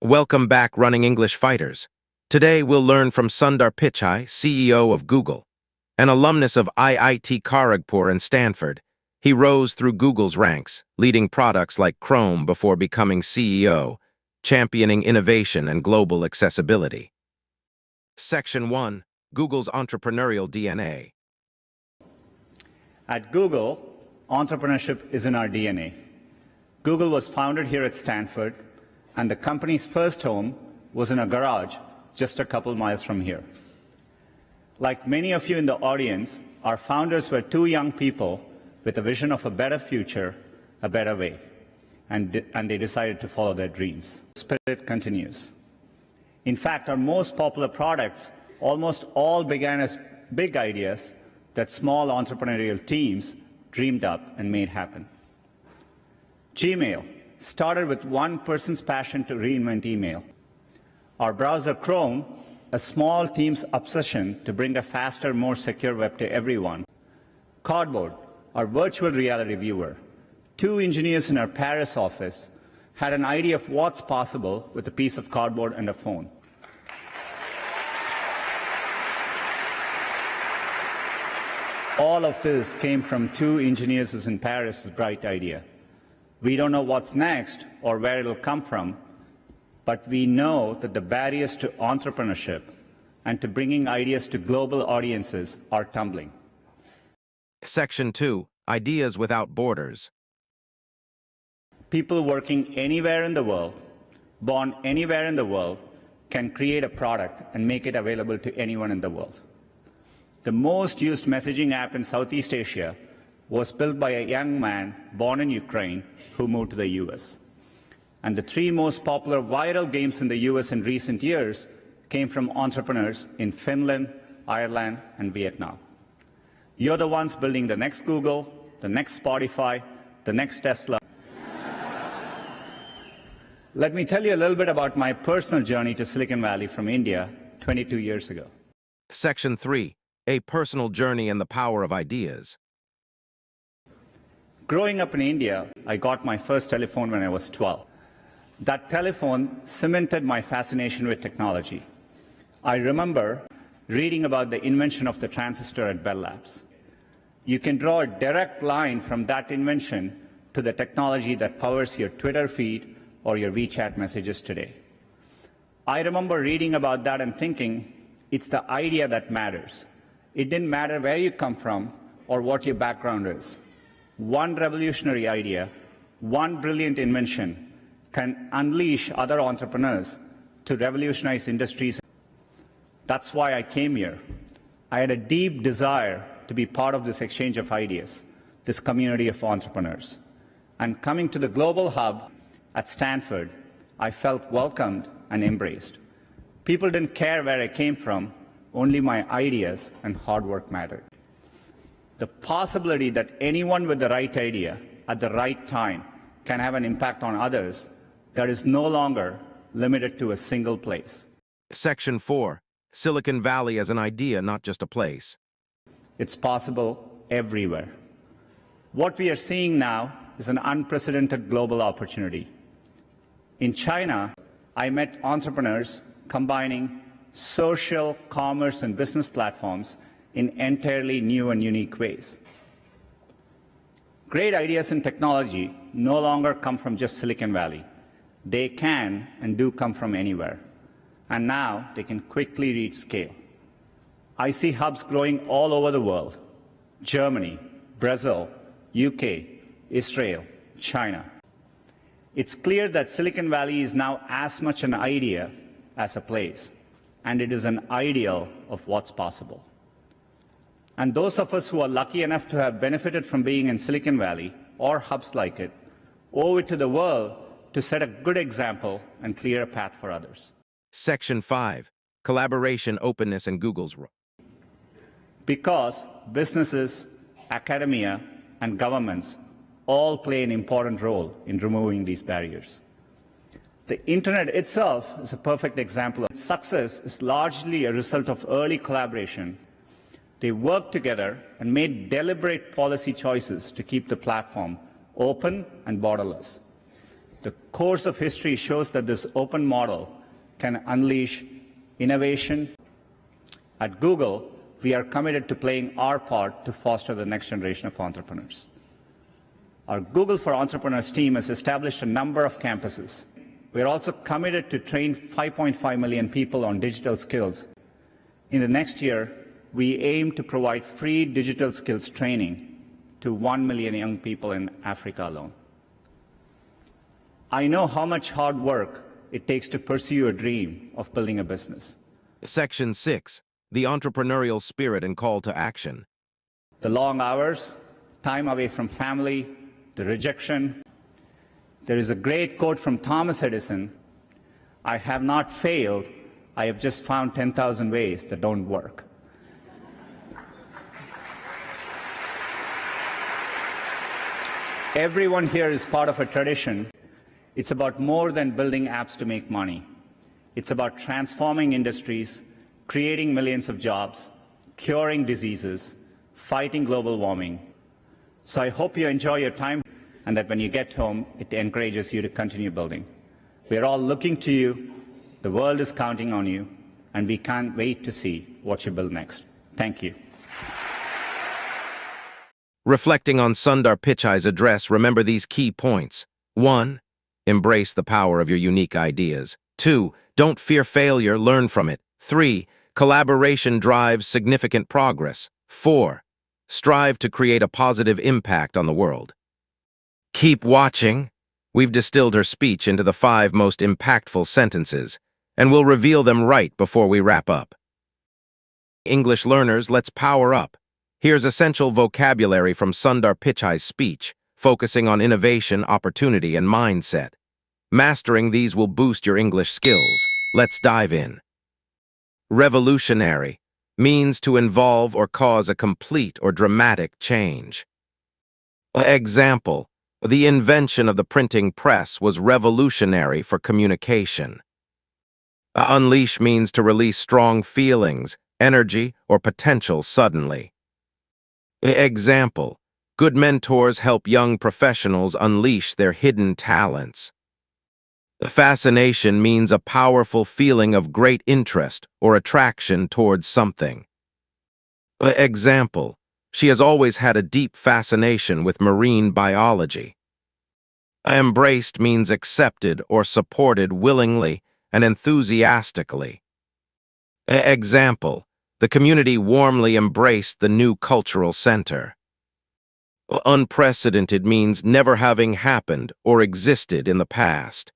Welcome back, Running English Fighters. Today we'll learn from Sundar Pichai, CEO of Google. An alumnus of IIT Kharagpur and Stanford, he rose through Google's ranks, leading products like Chrome before becoming CEO, championing innovation and global accessibility. Section 1. Google's Entrepreneurial DNA. At Google, entrepreneurship is in our DNA. Google was founded here at Stanford, and the company's first home was in a garage just a couple miles from here. Like many of you in the audience, our founders were two young people with a vision of a better future, a better way, and they decided to follow their dreams. The spirit continues. In fact, our most popular products almost all began as big ideas that small entrepreneurial teams dreamed up and made happen. Gmail started with one person's passion to reinvent email. Our browser Chrome, a small team's obsession to bring a faster, more secure web to everyone. Cardboard, our virtual reality viewer. Two engineers in our Paris office had an idea of what's possible with a piece of cardboard and a phone. All of this came from two engineers in Paris' bright idea. We don't know what's next or where it'll come from, but we know that the barriers to entrepreneurship and to bringing ideas to global audiences are tumbling. Section 2. Ideas without borders. People working anywhere in the world, born anywhere in the world, can create a product and make it available to anyone in the world. The most used messaging app in Southeast Asia was built by a young man born in Ukraine who moved to the US. And the three most popular viral games in the US in recent years came from entrepreneurs in Finland, Ireland, and Vietnam. You're the ones building the next Google, the next Spotify, the next Tesla. Let me tell you a little bit about my personal journey to Silicon Valley from India 22 years ago. Section 3. A personal journey and the power of ideas. Growing up in India, I got my first telephone when I was 12. That telephone cemented my fascination with technology. I remember reading about the invention of the transistor at Bell Labs. You can draw a direct line from that invention to the technology that powers your Twitter feed or your WeChat messages today. I remember reading about that and thinking, it's the idea that matters. It didn't matter where you come from or what your background is. One revolutionary idea, one brilliant invention can unleash other entrepreneurs to revolutionize industries. That's why I came here. I had a deep desire to be part of this exchange of ideas, this community of entrepreneurs. And coming to the global hub at Stanford, I felt welcomed and embraced. People didn't care where I came from, only my ideas and hard work mattered. The possibility that anyone with the right idea at the right time can have an impact on others that is no longer limited to a single place. Section 4. Silicon Valley as an idea, not just a place. It's possible everywhere. What we are seeing now is an unprecedented global opportunity. In China, I met entrepreneurs combining social, commerce, and business platforms in entirely new and unique ways. Great ideas in technology no longer come from just Silicon Valley. They can and do come from anywhere. And now they can quickly reach scale. I see hubs growing all over the world: Germany, Brazil, UK, Israel, China. It's clear that Silicon Valley is now as much an idea as a place, and it is an ideal of what's possible. And those of us who are lucky enough to have benefited from being in Silicon Valley or hubs like it owe it to the world to set a good example and clear a path for others. Section 5. Collaboration, openness, and Google's role. Because businesses, academia, and governments all play an important role in removing these barriers. The internet itself is a perfect example of success is largely a result of early collaboration. They worked together and made deliberate policy choices to keep the platform open and borderless. The course of history shows that this open model can unleash innovation. At Google, we are committed to playing our part to foster the next generation of entrepreneurs. Our Google for Entrepreneurs team has established a number of campuses. We are also committed to train 5.5 million people on digital skills. In the next year, we aim to provide free digital skills training to 1 million young people in Africa alone. I know how much hard work it takes to pursue your dream of building a business. Section 6. The entrepreneurial spirit and call to action. The long hours, time away from family, the rejection. There is a great quote from Thomas Edison: "I have not failed, I have just found 10,000 ways that don't work." Everyone here is part of a tradition. It's about more than building apps to make money. It's about transforming industries, creating millions of jobs, curing diseases, fighting global warming. So I hope you enjoy your time and that when you get home, it encourages you to continue building. We are all looking to you, the world is counting on you, and we can't wait to see what you build next. Thank you. Reflecting on Sundar Pichai's address, remember these key points. 1. Embrace the power of your unique ideas. 2. Don't fear failure, learn from it. 3. Collaboration drives significant progress. 4. Strive to create a positive impact on the world. Keep watching. We've distilled her speech into the 5 most impactful sentences, and we'll reveal them right before we wrap up. English learners, let's power up. Here's essential vocabulary from Sundar Pichai's speech, focusing on innovation, opportunity, and mindset. Mastering these will boost your English skills. Let's dive in. Revolutionary means to involve or cause a complete or dramatic change. Example: the invention of the printing press was revolutionary for communication. Unleash means to release strong feelings, energy, or potential suddenly. Example: good mentors help young professionals unleash their hidden talents. Fascination means a powerful feeling of great interest or attraction towards something. Example: she has always had a deep fascination with marine biology. Embraced means accepted or supported willingly and enthusiastically. Example: the community warmly embraced the new cultural center. Unprecedented means never having happened or existed in the past.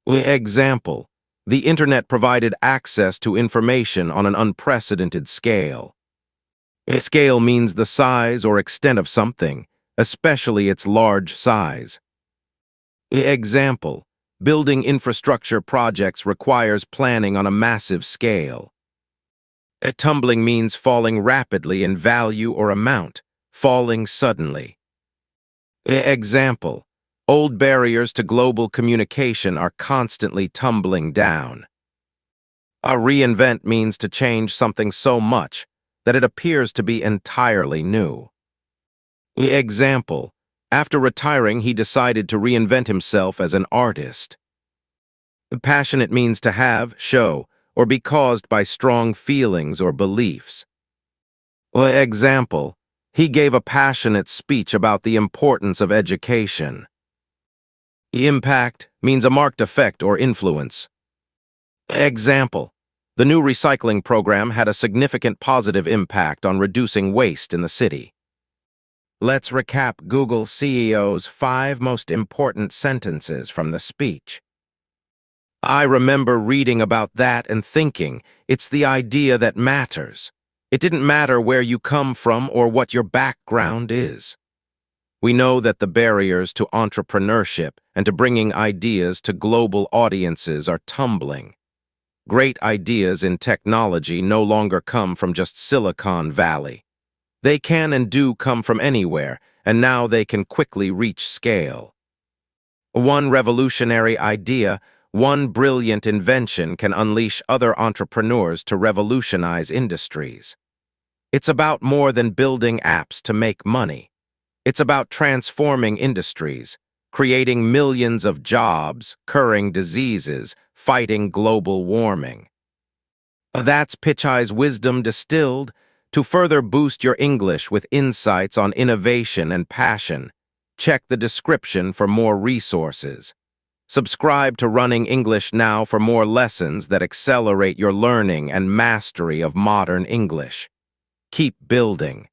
Example: the internet provided access to information on an unprecedented scale. Scale means the size or extent of something, especially its large size. Example: building infrastructure projects requires planning on a massive scale. Tumbling means falling rapidly in value or amount, falling suddenly. Example: old barriers to global communication are constantly tumbling down. A reinvent means to change something so much that it appears to be entirely new. Example: after retiring, he decided to reinvent himself as an artist. Passionate means to have, show, or be caused by strong feelings or beliefs. Example: he gave a passionate speech about the importance of education. Impact means a marked effect or influence. Example: the new recycling program had a significant positive impact on reducing waste in the city. Let's recap Google CEO's 5 most important sentences from the speech. I remember reading about that and thinking, it's the idea that matters. It didn't matter where you come from or what your background is. We know that the barriers to entrepreneurship and to bringing ideas to global audiences are tumbling. Great ideas in technology no longer come from just Silicon Valley. They can and do come from anywhere, and now they can quickly reach scale. One revolutionary idea, one brilliant invention can unleash other entrepreneurs to revolutionize industries. It's about more than building apps to make money. It's about transforming industries, creating millions of jobs, curing diseases, fighting global warming. That's Pichai's wisdom distilled. To further boost your English with insights on innovation and passion, check the description for more resources. Subscribe to Running English Now for more lessons that accelerate your learning and mastery of modern English. Keep building.